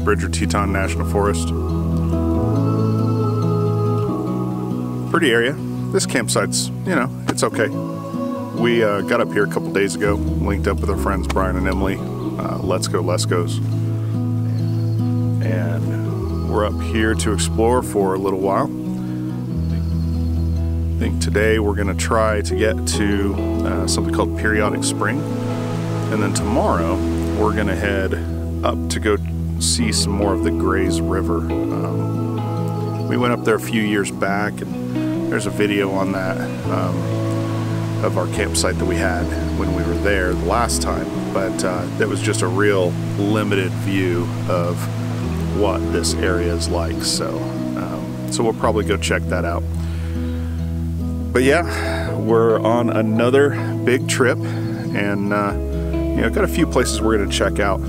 Bridger Teton National Forest. Pretty area. This campsite's, you know, it's okay. We got up here a couple days ago, linked up with our friends Brian and Emily, Let's Go's. And we're up here to explore for a little while. I think today we're gonna try to get to something called Periodic Spring. And then tomorrow we're gonna head up to go see some more of the Grays River. We went up there a few years back, and there's a video on that of our campsite that we had when we were there the last time, but that was just a real limited view of what this area is like, so we'll probably go check that out. But yeah, we're on another big trip, and you know, got a few places we're going to check out.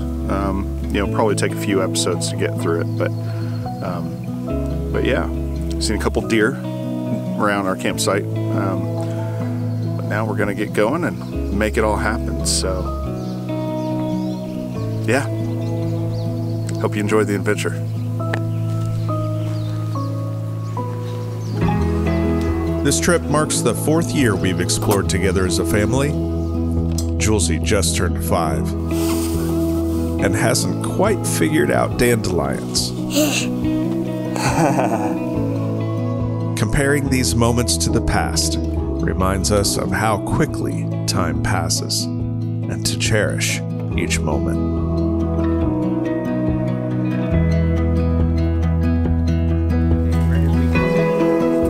You know, probably take a few episodes to get through it, but yeah, seen a couple deer around our campsite. But now we're gonna get going and make it all happen. So yeah, hope you enjoyed the adventure. This trip marks the 4th year we've explored together as a family. Julesy just turned 5 and hasn't quite figured out dandelions. Comparing these moments to the past reminds us of how quickly time passes, and to cherish each moment.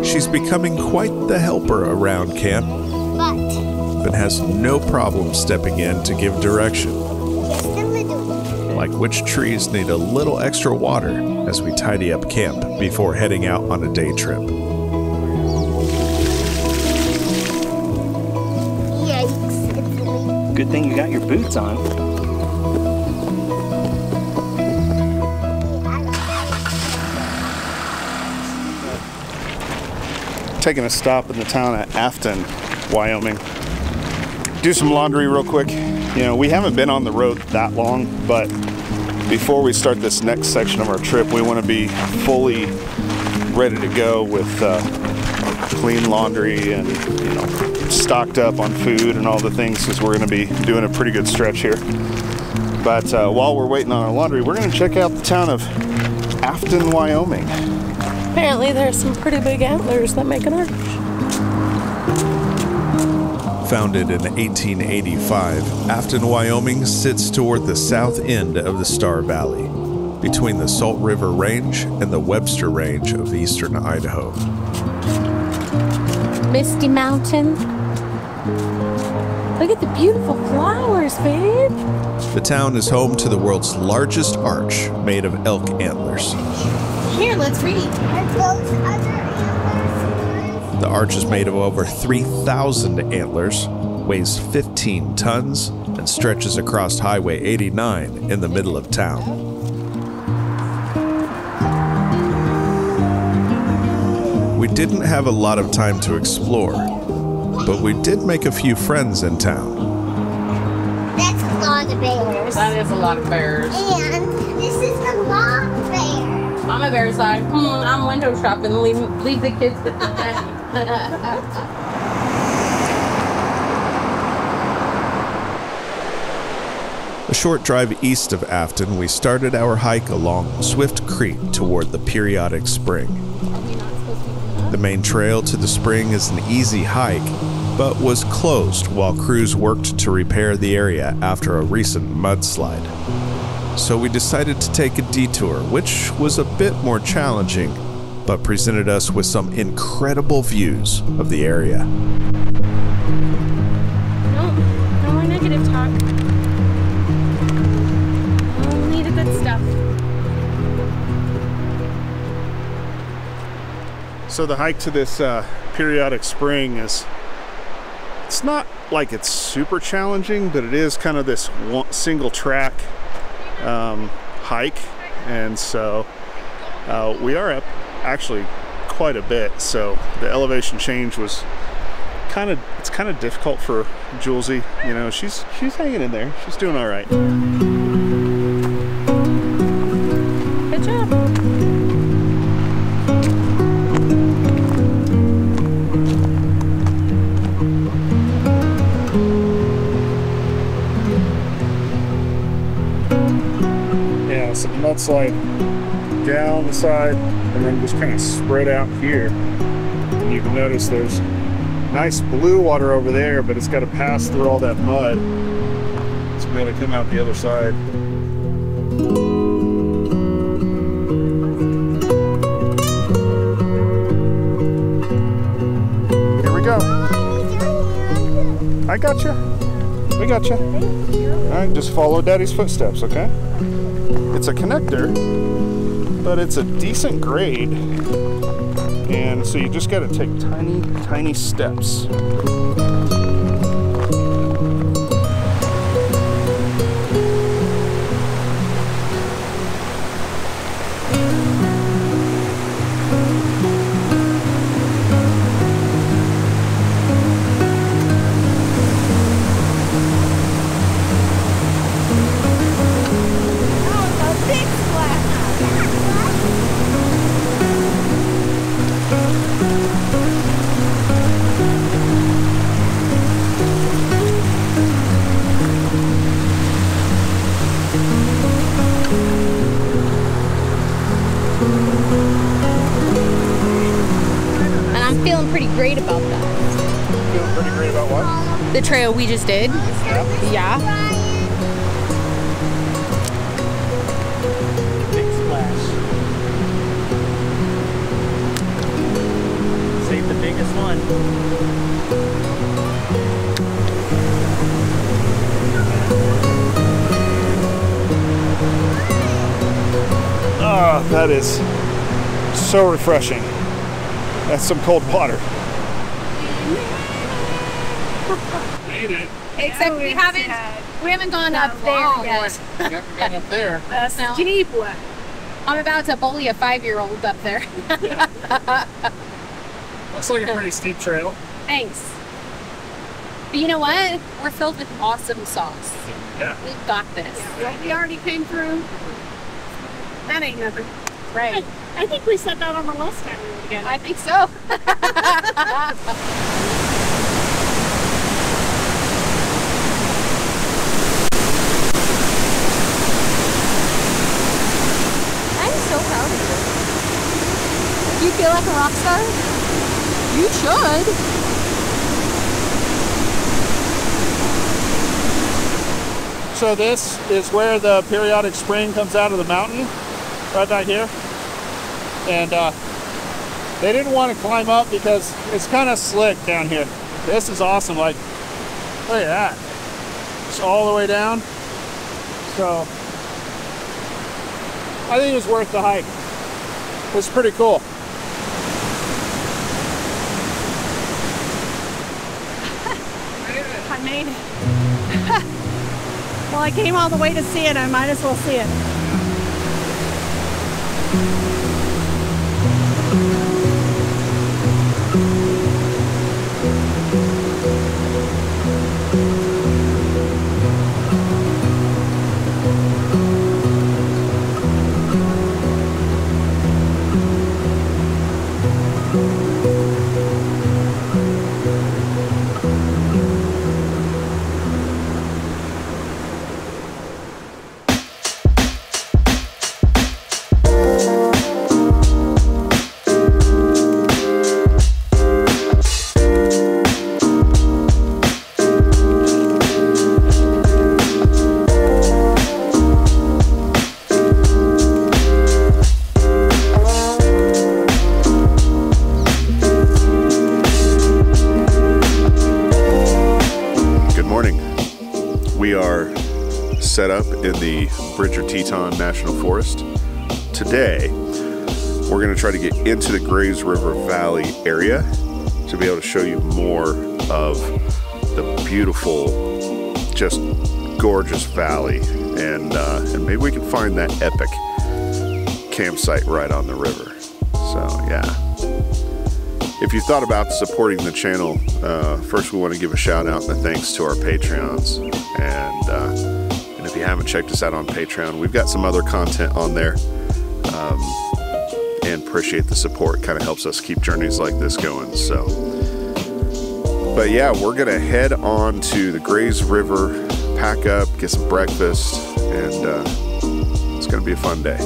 She's becoming quite the helper around camp, but has no problem stepping in to give direction. Like which trees need a little extra water as we tidy up camp before heading out on a day trip. Good thing you got your boots on. Taking a stop in the town of Afton, Wyoming. Do some laundry real quick. You know, we haven't been on the road that long, but before we start this next section of our trip, we want to be fully ready to go with clean laundry and, you know, stocked up on food and all the things, because we're going to be doing a pretty good stretch here. But while we're waiting on our laundry, we're going to check out the town of Afton, Wyoming. Apparently there's some pretty big antlers that make an arch. Founded in 1885, Afton, Wyoming sits toward the south end of the Star Valley, between the Salt River Range and the Webster Range of eastern Idaho. Misty Mountain. Look at the beautiful flowers, babe. The town is home to the world's largest arch made of elk antlers. Here, let's read. The arch is made of over 3,000 antlers, weighs 15 tons, and stretches across Highway 89 in the middle of town. We didn't have a lot of time to explore, but we did make a few friends in town. That's a lot of bears. That is a lot of bears. And this is the mom bear. Mama Bear's like, I'm window shopping. Leave the kids at the A short drive east of Afton, we started our hike along Swift Creek toward the Periodic Spring. The main trail to the spring is an easy hike, but was closed while crews worked to repair the area after a recent mudslide. So we decided to take a detour, which was a bit more challenging, but presented us with some incredible views of the area. No more negative talk. Only the good stuff. So the hike to this Periodic Spring is, it's not like it's super challenging, but it is kind of this single track hike, and so we are up actually quite a bit, so the elevation change was it's kind of difficult for Julesy. You know, she's hanging in there, she's doing all right. mudslide down the side and then just kind of spread out here. And you can notice there's nice blue water over there, but it's got to pass through all that mud to be able to come out the other side. Here we go. I got you. We got you. All right, just follow Daddy's footsteps, okay? It's a connector, but it's a decent grade. And so you just got to take tiny, tiny steps. Pretty great about that. Feeling pretty great about what? The trail we just did. Yeah. Big splash. Save the biggest one. Oh, that is so refreshing. That's some cold water. Made it. Except we haven't gone up there yet. You haven't gone up there. No. I'm about to bully a 5-year-old up there. Looks like a pretty steep trail. Thanks. But you know what? We're filled with awesome sauce. Yeah. We've got this. What we already came through, that ain't nothing. Right. I think we said that on the last time we were together. I think so. I'm so proud of you. You feel like a rock star? You should. So this is where the periodic spring comes out of the mountain, right back here. And they didn't want to climb up because it's kind of slick down here. This is awesome. Like, look at that. It's all the way down. So I think it was worth the hike. It's pretty cool. I made it. Well, I came all the way to see it. I might as well see it. Set up in the Bridger Teton National Forest. Today, we're going to try to get into the Grays River Valley area to be able to show you more of the beautiful, just gorgeous valley, and maybe we can find that epic campsite right on the river. So yeah, if you thought about supporting the channel, first we want to give a shout out and a thanks to our Patreons, and if you haven't checked us out on Patreon, we've got some other content on there, and appreciate the support. Kind of helps us keep journeys like this going. So, but yeah, we're gonna head on to the Grays River, pack up, get some breakfast, and let's going to be a fun day.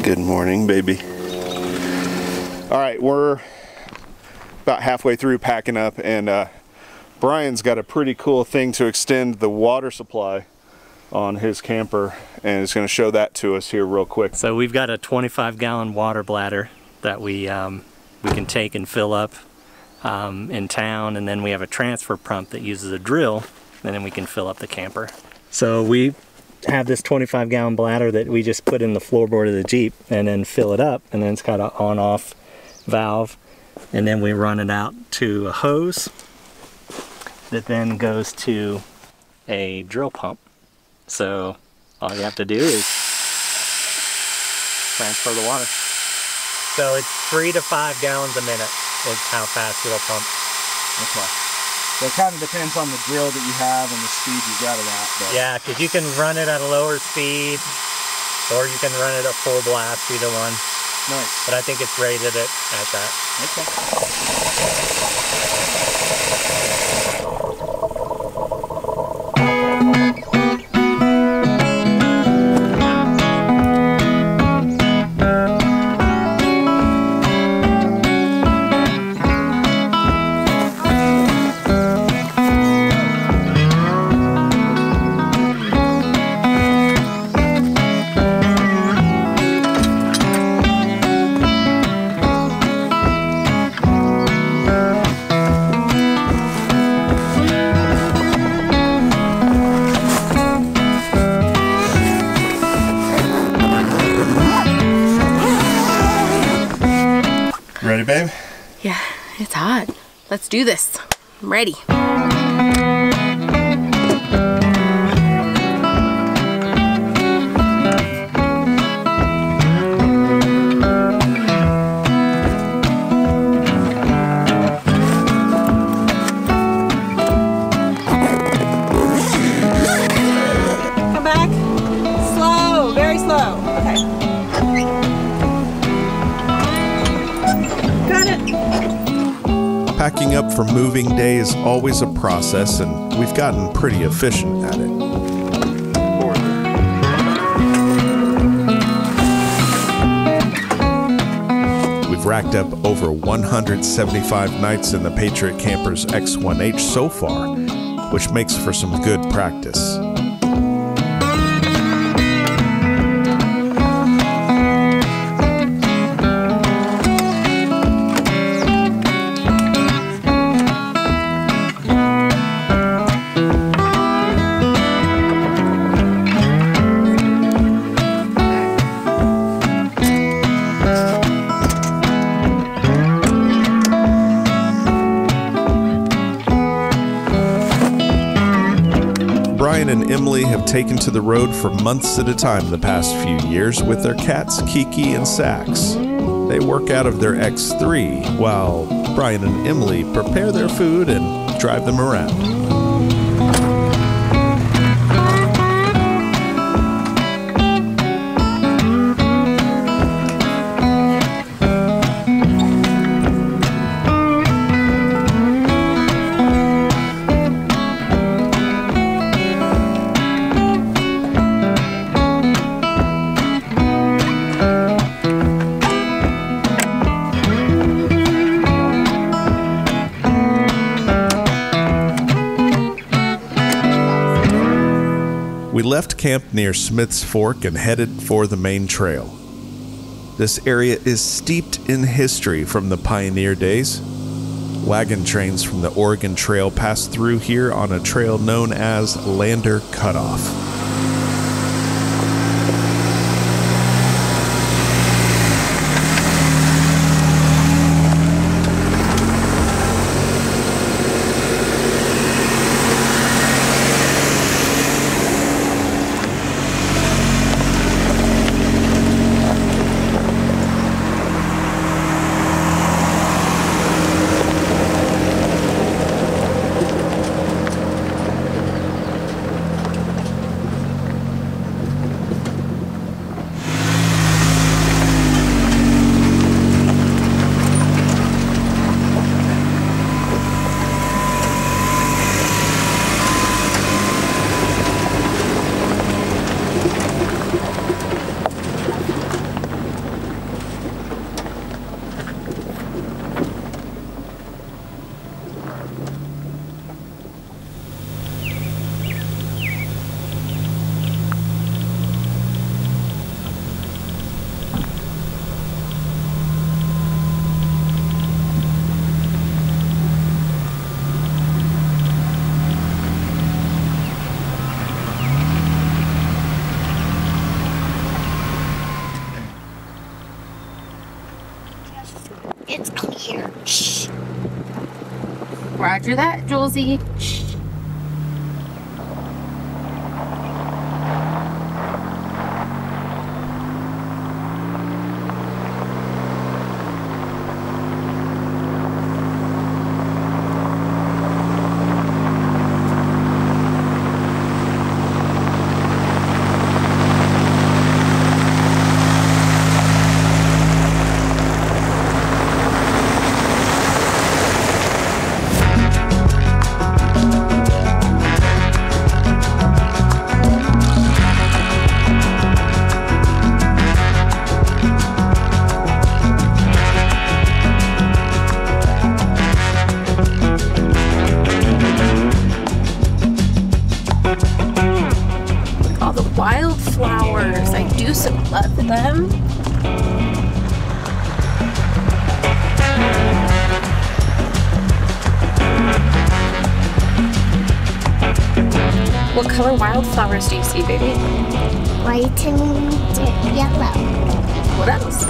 Good morning, baby. All right, we're about halfway through packing up, and Brian's got a pretty cool thing to extend the water supply on his camper, and he's going to show that to us here real quick. So we've got a 25-gallon water bladder that we can take and fill up in town, and then we have a transfer pump that uses a drill, and then we can fill up the camper. So we have this 25-gallon bladder that we just put in the floorboard of the Jeep and then fill it up, and then it's got an on-off valve, and then we run it out to a hose that then goes to a drill pump. So all you have to do is transfer the water. So it's 3 to 5 gallons a minute is how fast it'll pump. Okay. So it kind of depends on the drill that you have and the speed you got it at. But yeah, because you can run it at a lower speed, or you can run it at full blast, either one. Nice. But I think it's rated at that. Ready, babe? Yeah, it's hot. Let's do this. I'm ready. Come back. Slow, very slow. Okay. Got it. Packing up for moving day is always a process, and we've gotten pretty efficient at it. We've racked up over 175 nights in the Patriot Camper's X1H so far, which makes for some good practice. Brian and Emily have taken to the road for months at a time the past few years with their cats Kiki and Sax. They work out of their X3 while Brian and Emily prepare their food and drive them around. We left camp near Smith's Fork and headed for the main trail. This area is steeped in history from the pioneer days. Wagon trains from the Oregon Trail pass through here on a trail known as Lander Cutoff. here. Shh. Roger that, Julesy. Wildflowers. I do so love them. What color wildflowers do you see, baby? White and yellow. What else?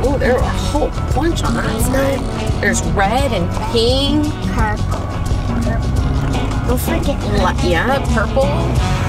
Oh, there are a whole bunch on that side. There's red and pink. Purple. Don't forget Yeah, purple.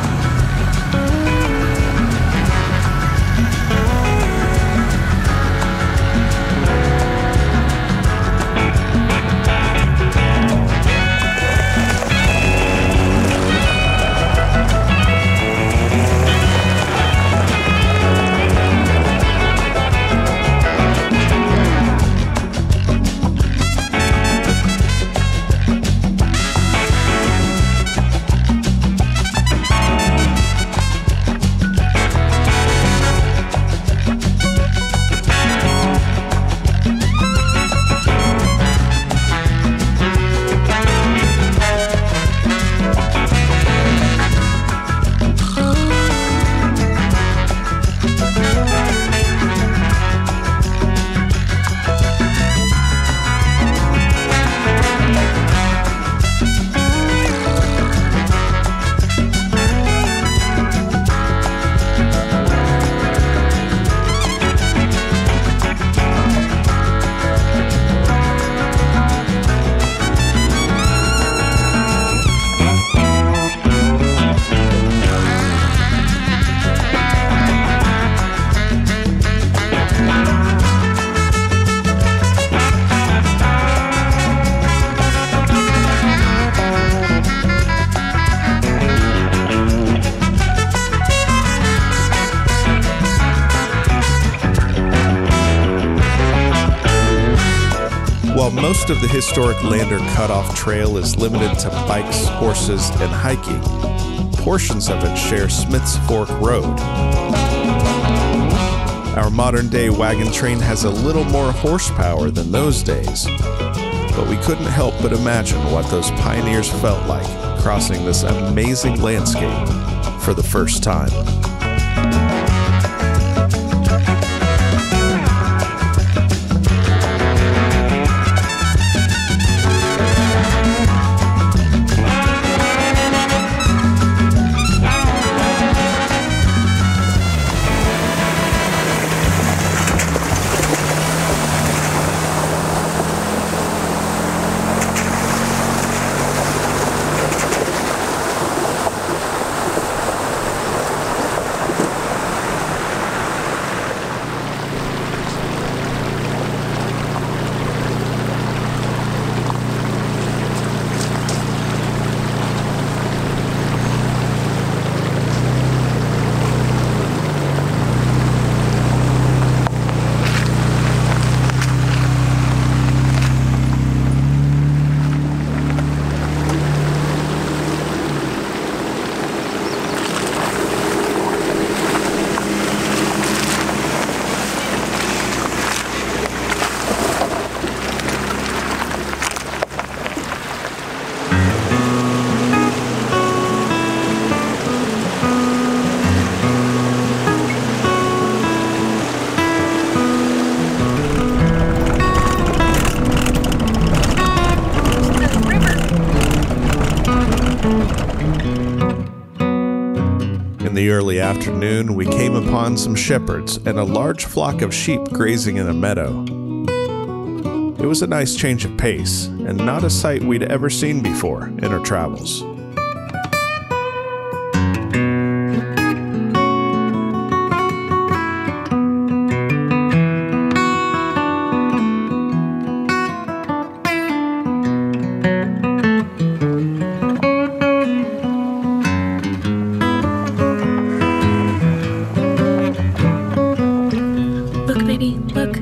While most of the historic Lander Cutoff Trail is limited to bikes, horses, and hiking, portions of it share Smith's Fork Road. Our modern-day wagon train has a little more horsepower than those days, but we couldn't help but imagine what those pioneers felt like crossing this amazing landscape for the first time. In the early afternoon, we came upon some shepherds and a large flock of sheep grazing in a meadow. It was a nice change of pace, and not a sight we'd ever seen before in our travels. Look, baby, look.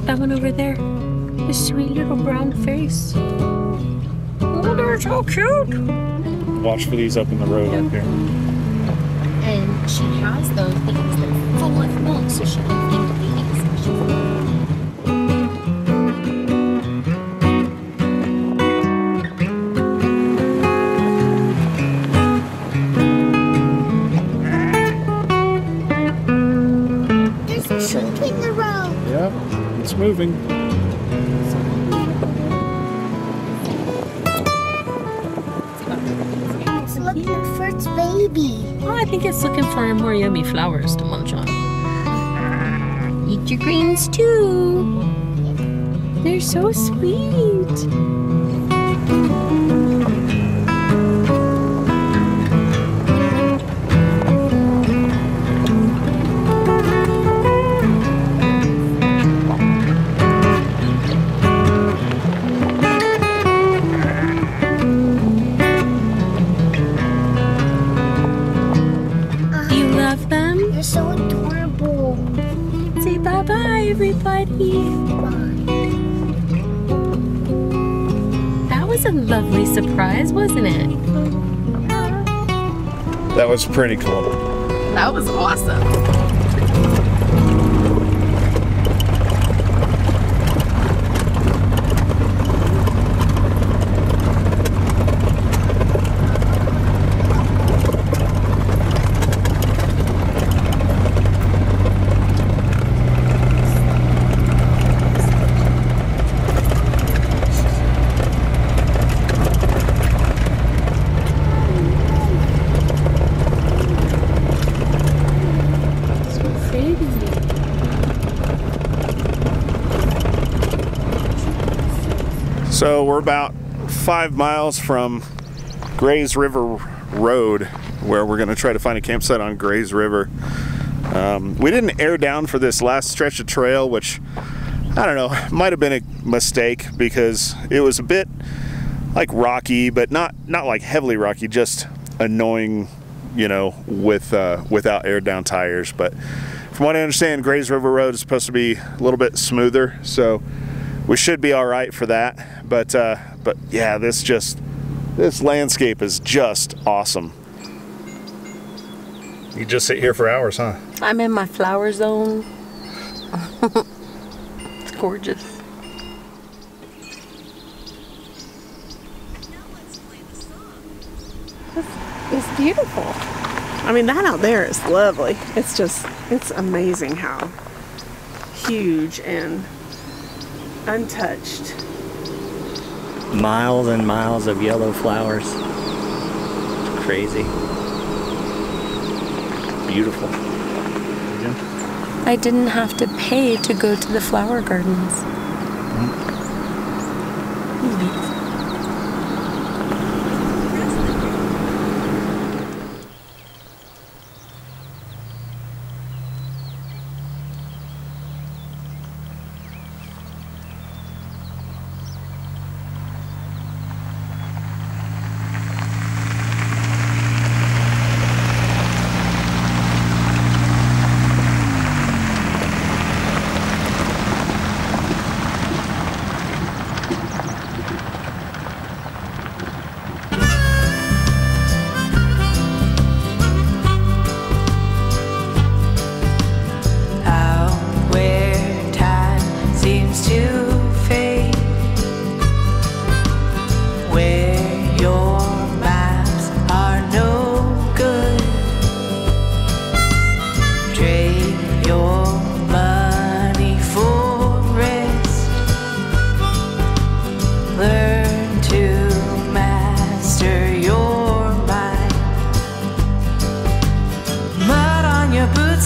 That one over there. The sweet little brown face. Oh, they're so cute. Watch for these up in the road up here. And she has those things that are full of milk, so she can feed the babies. There's a shrink in the road. Yep, it's moving. It's looking for its baby. Well, I think it's looking for more yummy flowers to munch on. Eat your greens too. They're so sweet. They're so adorable. Say bye-bye, everybody. Bye. That was a lovely surprise, wasn't it? That was pretty cool. That was awesome. So we're about 5 miles from Grays River Road, where we're going to try to find a campsite on Grays River. We didn't air down for this last stretch of trail, which, I don't know, might have been a mistake because it was a bit like rocky, but not like heavily rocky, just annoying, you know, without aired down tires. But from what I understand, Grays River Road is supposed to be a little bit smoother, so we should be all right for that. But yeah, this landscape is just awesome. You just sit here for hours, huh? I'm in my flower zone. It's gorgeous. It's beautiful. I mean, that out there is lovely. It's amazing how huge and untouched. Miles and miles of yellow flowers. It's crazy. Beautiful. I didn't have to pay to go to the flower gardens.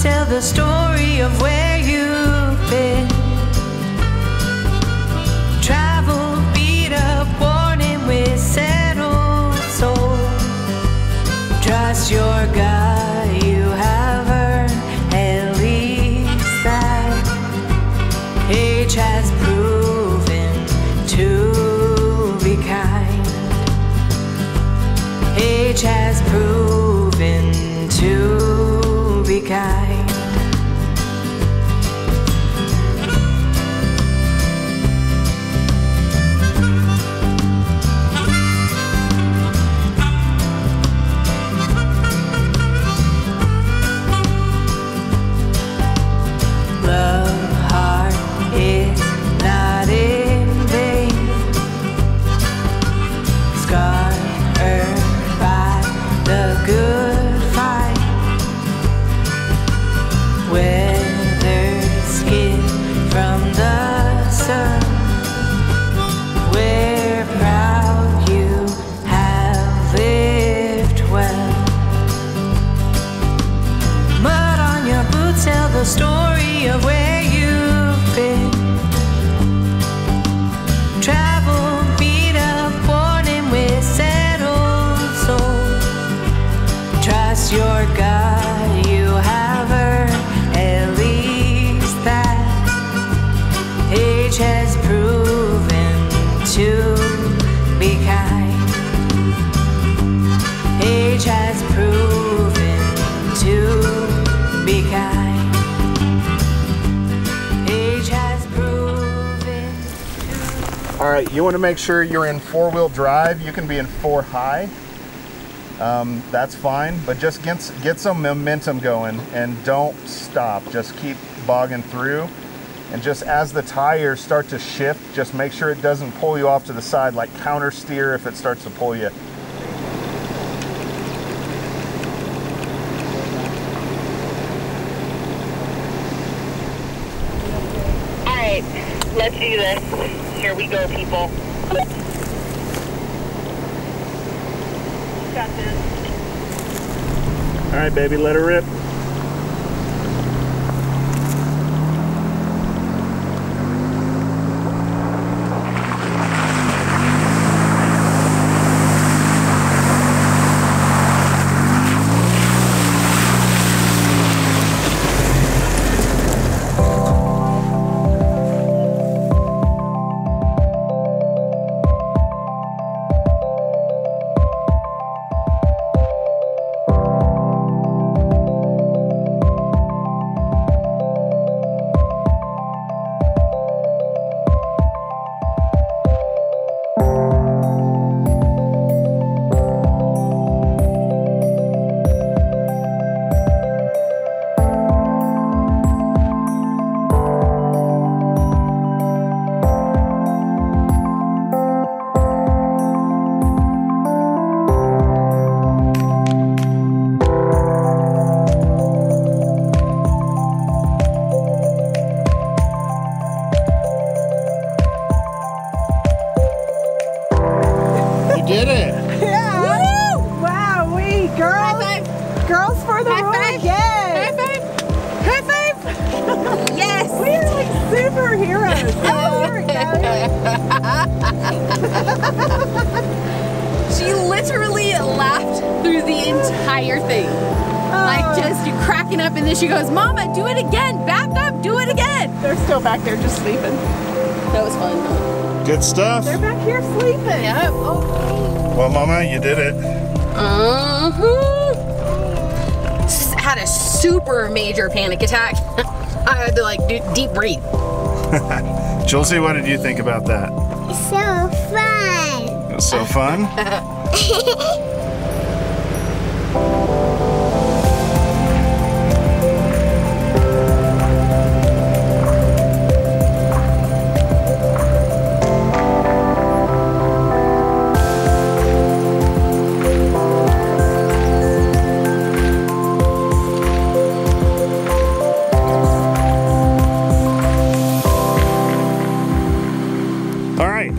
Tell the story of where you've been. Try kind. Story of where you've been. Travel, beat up, born and with settled soul. Trust your gut, you have earned at least that. Age has proven to be kind. Age has proven to be kind. All right, you want to make sure you're in 4-wheel drive. You can be in 4-high. That's fine, but just get some momentum going and don't stop. Just keep bogging through. And just as the tires start to shift, just make sure it doesn't pull you off to the side, like counter steer if it starts to pull you. All right, let's do this. Here we go, people. Got this. All right, baby, let her rip. Did it! Yeah! Woo! Wow, we girls! High five! Girls for the High road! five! Yes! High five! Yes! We're like superheroes! Oh, She literally laughed through the entire thing. Like just cracking up, and then she goes, "Mama, do it again! Back up! Do it again!" They're still back there just sleeping. That was fun. Good stuff. They're back here sleeping. Yep. Oh. Well, Mama, you did it. Had a super major panic attack. I had to like do deep breathe. Julesy, what did you think about that? So fun. It was so fun.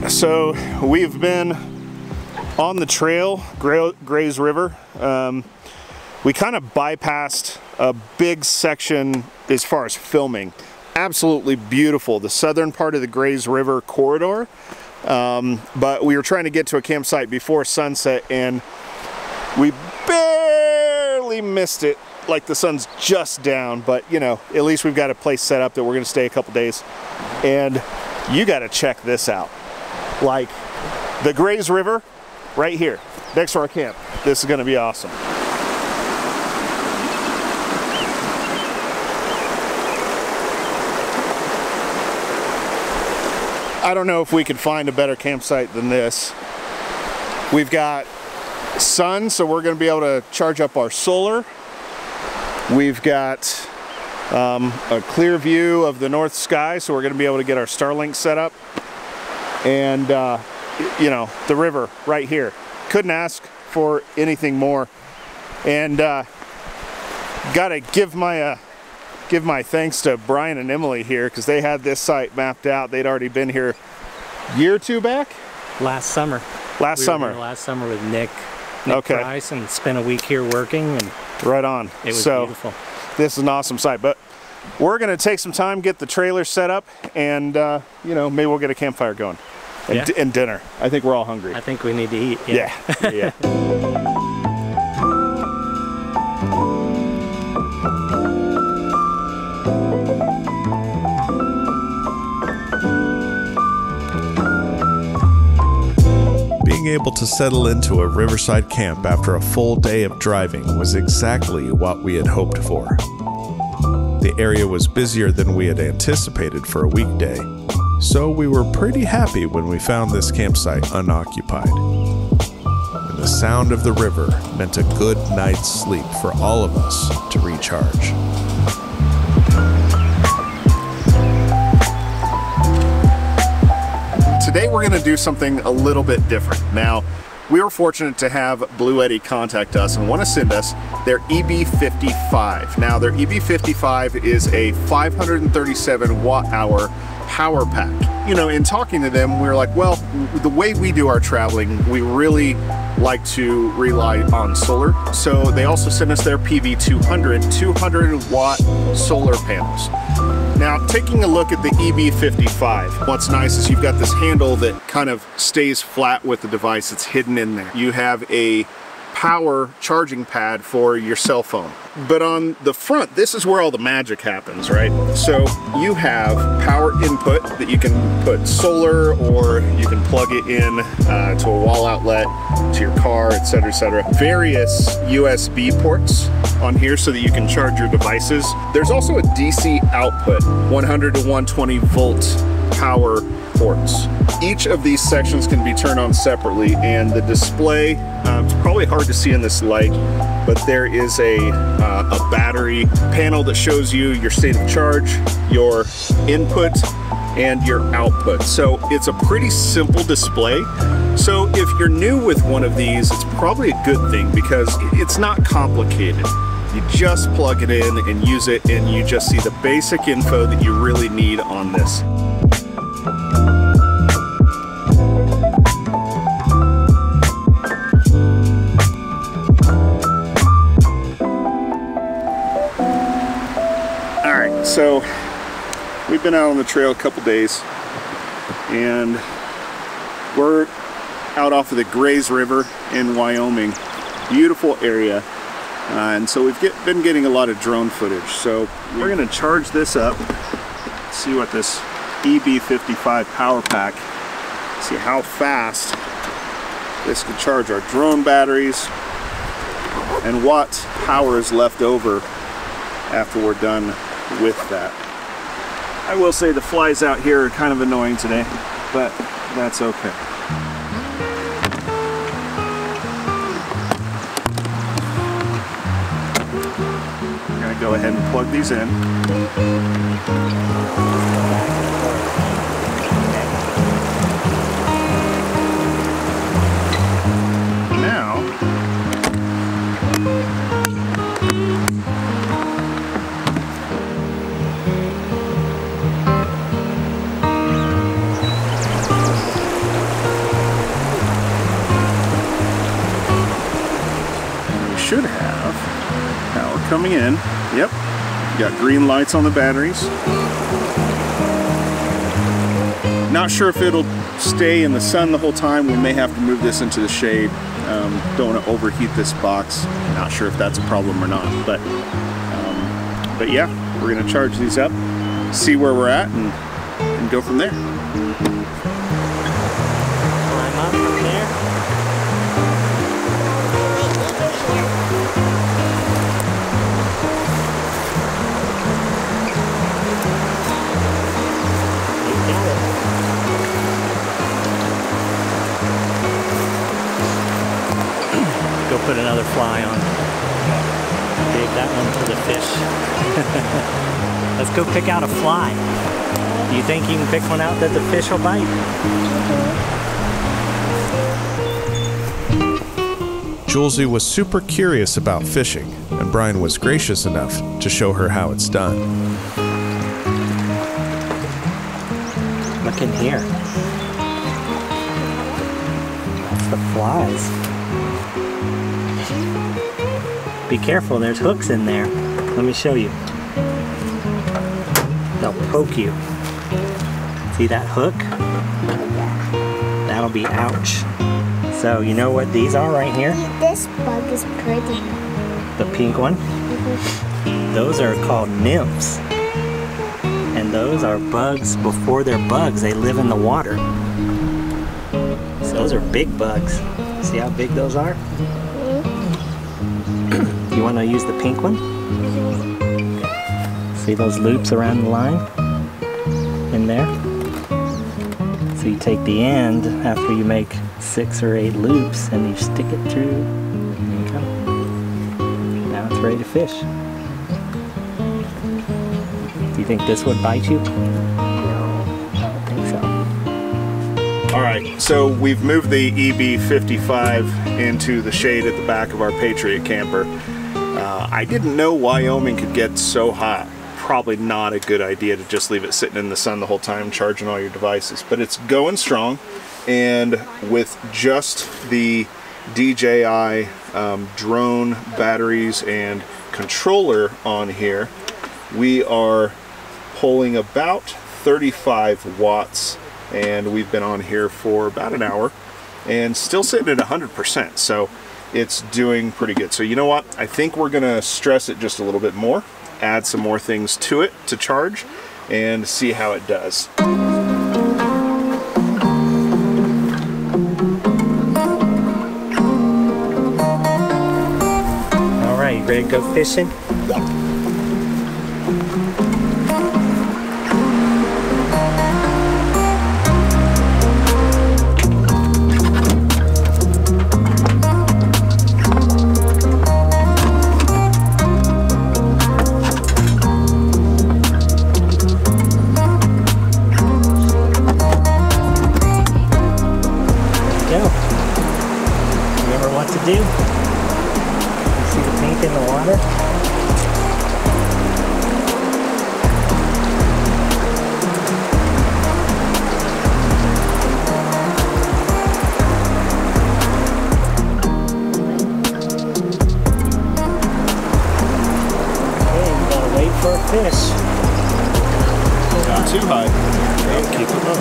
So we've been on the trail, Grays River. We kind of bypassed a big section as far as filming. Absolutely beautiful, the southern part of the Grays River corridor. But we were trying to get to a campsite before sunset and we barely missed it. Like the sun's just down, but you know, at least we've got a place set up that we're gonna stay a couple days. And you gotta check this out. Like the Grays River right here next to our camp. This is going to be awesome. I don't know if we could find a better campsite than this. We've got sun, so we're going to be able to charge up our solar. We've got a clear view of the north sky, so we're going to be able to get our Starlink set up. And, you know, the river right here. Couldn't ask for anything more. And gotta give my thanks to Brian and Emily here, because they had this site mapped out. They'd already been here a year or two back? Last summer. Last summer. We were here last summer with Nick okay. Price, and spent a week here working. And right on. It was beautiful. This is an awesome site. But we're gonna take some time, get the trailer set up, and you know, maybe we'll get a campfire going. And, and dinner. I think we're all hungry. I think we need to eat. Yeah. Yeah. Being able to settle into a riverside camp after a full day of driving was exactly what we had hoped for. The area was busier than we had anticipated for a weekday, so we were pretty happy when we found this campsite unoccupied. And the sound of the river meant a good night's sleep for all of us to recharge. Today we're going to do something a little bit different. Now, we were fortunate to have Bluetti contact us and want to send us their EB55. Now, their EB55 is a 537 watt-hour power pack. You know, in talking to them, we were like, well, the way we do our traveling, we really like to rely on solar. So they also sent us their PV200 200 watt solar panels. Now, taking a look at the EB55, what's nice is you've got this handle that kind of stays flat with the device. It's hidden in there. You have a power charging pad for your cell phone. But on the front, this is where all the magic happens, right? So you have power input that you can put solar, or you can plug it in to a wall outlet, to your car, etc., etc. Various USB ports on here so that you can charge your devices. There's also a DC output, 100 to 120 volt power ports. Each of these sections can be turned on separately, and the display, it's probably hard to see in this light, but there is a battery panel that shows you your state of charge, your input, and your output. So it's a pretty simple display. So if you're new with one of these, it's probably a good thing because it's not complicated. You just plug it in and use it, and you just see the basic info that you really need on this. So we've been out on the trail a couple days, and we're out off of the Grays River in Wyoming. Beautiful area, and so we've been getting a lot of drone footage. So we're going to charge this up, see what this EB55 power pack, see how fast this can charge our drone batteries and what power is left over after we're done with that. I will say the flies out here are kind of annoying today, but that's okay. I'm gonna go ahead and plug these in. Should have power coming in. Yep, got green lights on the batteries. Not sure if it'll stay in the sun the whole time. We may have to move this into the shade. Don't want to overheat this box. Not sure if that's a problem or not, but yeah, we're gonna charge these up, see where we're at, and go from there. Climb up from there. Let's go pick out a fly. Do you think you can pick one out that the fish will bite? Julesy was super curious about fishing, and Brian was gracious enough to show her how it's done. Look in here. That's the flies. Be careful, there's hooks in there. Let me show you. They'll poke you. See that hook? That'll be ouch. So you know what these are right here? This bug is pretty. The pink one? Those are called nymphs. And those are bugs before they're bugs. They live in the water. So those are big bugs. See how big those are? You want to use the pink one? See those loops around the line? In there? So you take the end after you make 6 or 8 loops and you stick it through. There you go. Now it's ready to fish. Do you think this would bite you? No, I don't think so. All right, so we've moved the EB55 into the shade at the back of our Patriot camper. I didn't know Wyoming could get so hot. Probably not a good idea to just leave it sitting in the sun the whole time charging all your devices, but it's going strong. And with just the DJI drone batteries and controller on here, we are pulling about 35 watts, and we've been on here for about an hour and still sitting at 100%, so it's doing pretty good. So you know what, I think we're gonna stress it just a little bit more, add some more things to it to charge, and see how it does. All right, ready to go fishing? Yeah. Do. You see the pink in the water? Okay, you gotta wait for a fish. Not too high. Yep, keep it low.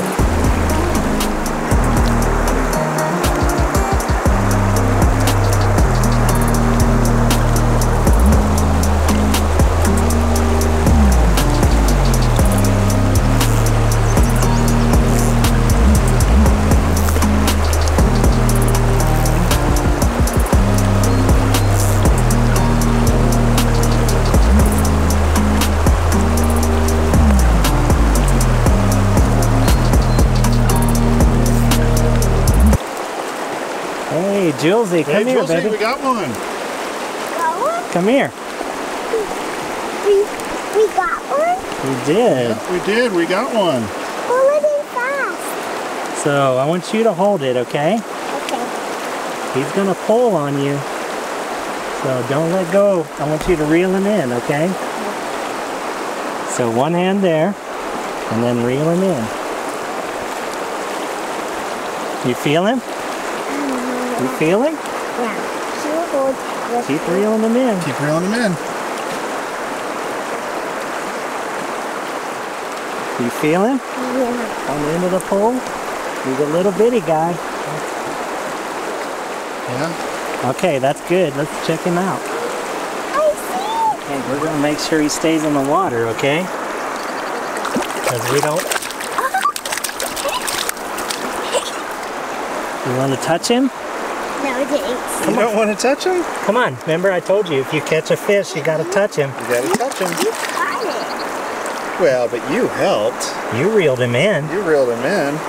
Hey, Julesy, come here, Julesy, baby. we got one. Come here. We got one? We did. Yep, we did. We got one. Pull it in fast. So I want you to hold it, okay? Okay. He's gonna pull on you. So don't let go. I want you to reel him in, okay? So one hand there, and then reel him in. You feel him? You feel him? Yeah. Keep reeling him in. Keep reeling him in. You feel him? Yeah. On the end of the pole? He's a little bitty guy. Yeah. Okay, that's good. Let's check him out. I see. Okay, we're gonna make sure he stays in the water, okay? Because we don't... You want to touch him? No, thanks. You don't want to touch him? Come on. Remember I told you, if you catch a fish, you gotta touch him. You gotta touch him. You caught it. Well, but you helped. You reeled him in. You reeled him in.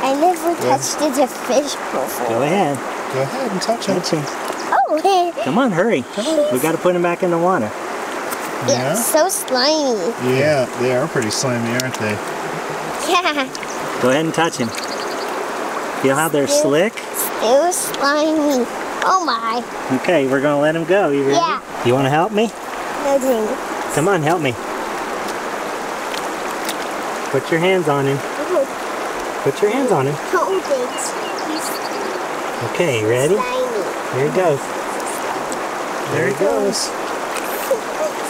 I live with touched the fish before. Go ahead. Go ahead and touch him. Touch him. Oh, Come on, hurry. We got to put him back in the water. Yeah? it's so slimy. Yeah, they are pretty slimy, aren't they? Yeah, Go ahead and touch him. Feel how they're slick? still slimy. Oh my. Okay, we're going to let him go. You ready? Yeah. You want to help me? No thanks. Come on, help me. Put your hands on him. Put your hands on him. No thanks. He's Okay, ready? slimy. Here he goes. There he goes.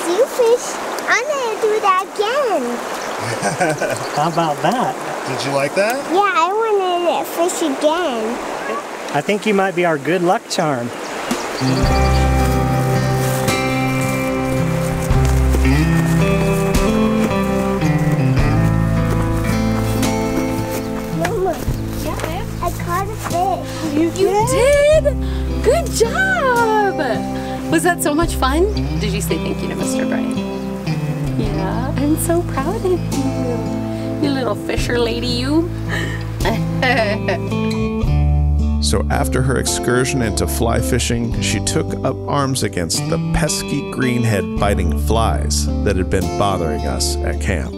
See you, fish? I'm gonna do that again. How about that? Did you like that? Yeah, I wanted to fish again. I think you might be our good luck charm. Mama, I caught a fish. You did? Good job! Was that so much fun? Did you say thank you to Mr. Brian? Yeah, I'm so proud of you. You little fisher lady, you. So after her excursion into fly fishing, she took up arms against the pesky greenhead biting flies that had been bothering us at camp.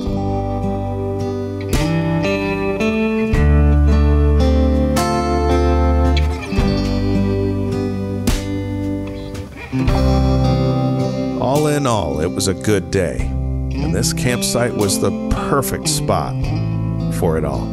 All in all, it was a good day, and this campsite was the perfect spot for it all.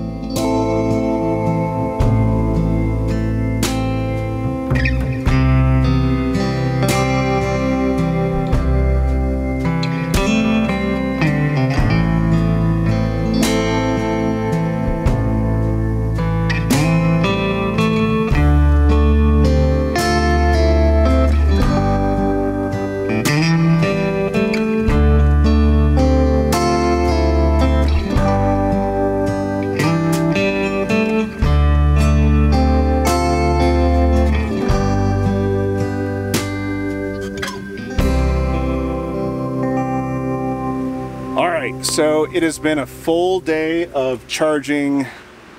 So it has been a full day of charging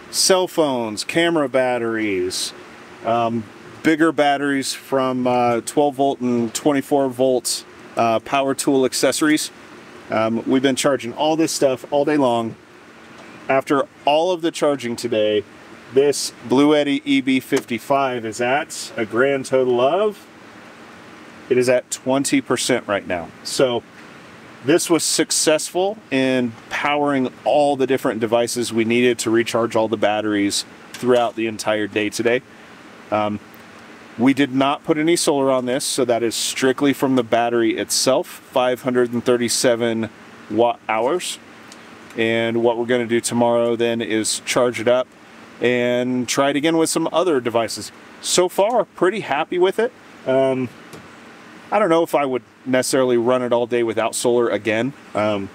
cell phones, camera batteries, bigger batteries from 12 volt and 24 volt power tool accessories. We've been charging all this stuff all day long. After all of the charging today, this Bluetti EB55 is at a grand total of, it is at 20% right now. So this was successful in powering all the different devices we needed to recharge all the batteries throughout the entire day today. We did not put any solar on this, so that is strictly from the battery itself, 537 watt hours. And what we're going to do tomorrow then is charge it up and try it again with some other devices. So far, pretty happy with it. I don't know if I would necessarily run it all day without solar again. The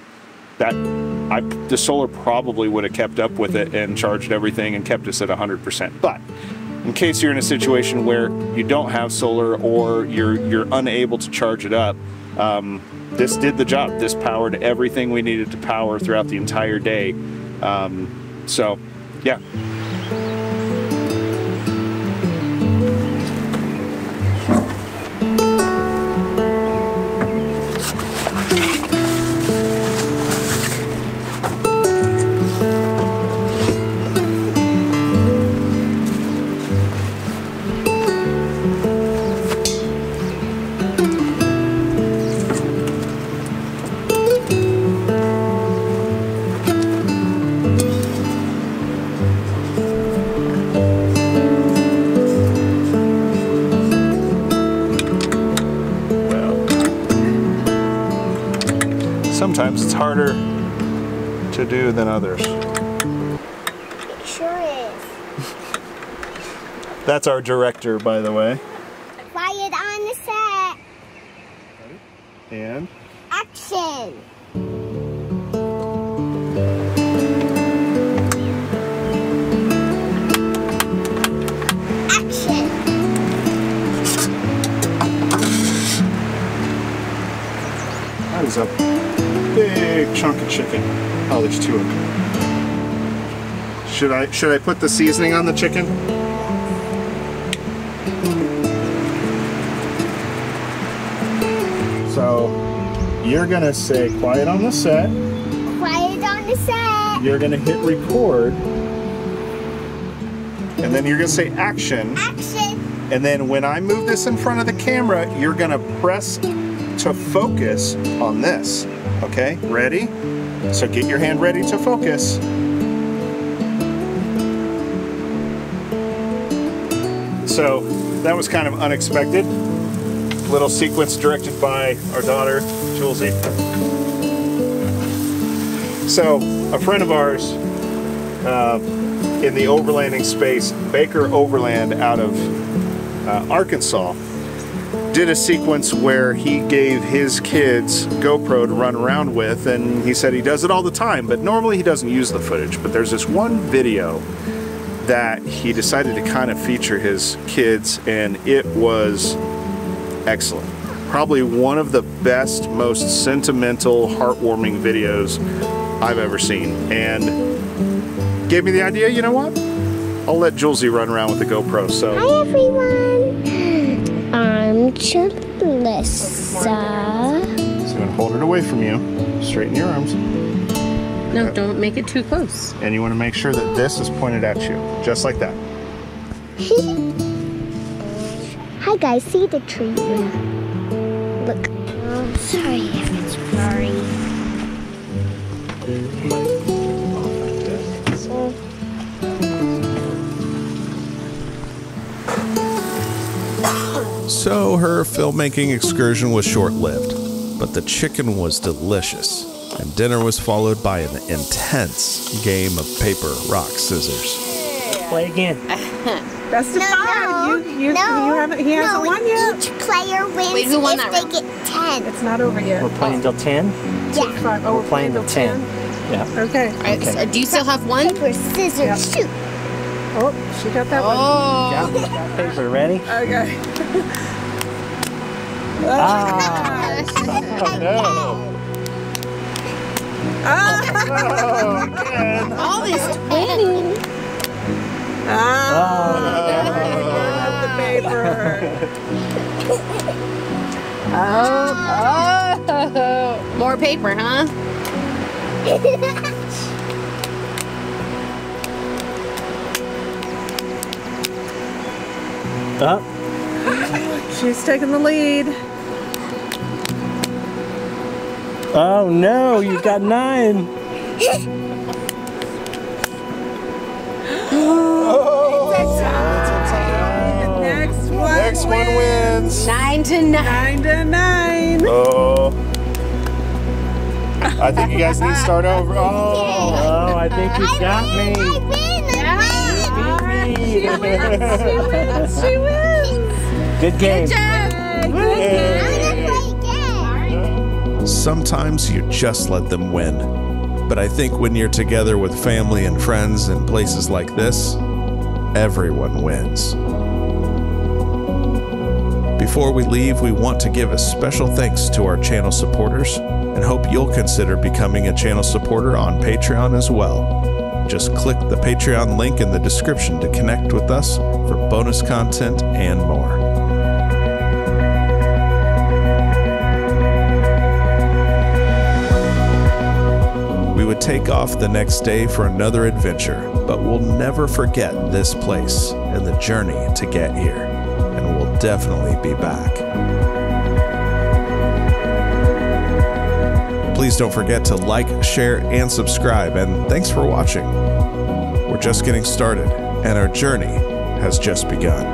solar probably would have kept up with it and charged everything and kept us at 100%. But in case you're in a situation where you don't have solar or you're unable to charge it up, this did the job. This powered everything we needed to power throughout the entire day. So, yeah. Sometimes it's harder to do than others. It sure is. That's our director, by the way. Quiet on the set. And Action. Action. that is a big chunk of chicken. Oh, there's two of them. Should I put the seasoning on the chicken? So you're gonna say quiet on the set. Quiet on the set. You're gonna hit record. And then you're gonna say action. Action. And then when I move this in front of the camera, you're gonna press to focus on this. Okay, ready? So get your hand ready to focus. So that was kind of unexpected. Little sequence directed by our daughter, Julesy. So a friend of ours in the overlanding space, Baker Overland out of Arkansas, did a sequence where he gave his kids GoPro to run around with, and he said he does it all the time, but normally he doesn't use the footage. But there's this one video that he decided to kind of feature his kids, and it was excellent. Probably one of the best, most sentimental, heartwarming videos I've ever seen, and gave me the idea, you know what? I'll let Julesy run around with the GoPro. So Hi everyone, I'm Jalissa. So I'm gonna hold it away from you. Straighten your arms. No, don't make it too close. And you want to make sure that this is pointed at you, just like that. Hi guys, see the tree? Look. Sorry if it's blurry. So her filmmaking excursion was short-lived, but the chicken was delicious, and dinner was followed by an intense game of paper, rock, scissors. Play again. Best of five. You haven't. He hasn't won yet. Each player wins. Wait, who won if that they round? get 10. It's not over yet. We're playing till 10? Yeah. Five. Oh, We're playing till 10. Yeah. Okay. All right, so do you still have one? Paper, scissors, Yep. shoot. Oh, she got that one. Oh. Got paper ready? Okay. Ah! Oh no! Oh, again! All this twinning. The paper. Oh. More paper, huh? Up. She's taking the lead. Oh no, you got 9. Next one wins. 9 to 9. 9 to 9. Oh. I think you guys need to start over. Oh, I think you got me. I win. She wins. Good game. Sometimes you just let them win. But I think when you're together with family and friends in places like this, everyone wins. Before we leave, we want to give a special thanks to our channel supporters and hope you'll consider becoming a channel supporter on Patreon as well. Just click the Patreon link in the description to connect with us for bonus content and more. We would take off the next day for another adventure, but we'll never forget this place and the journey to get here, and we'll definitely be back. Please don't forget to like, share, and subscribe, and thanks for watching. We're just getting started, and our journey has just begun.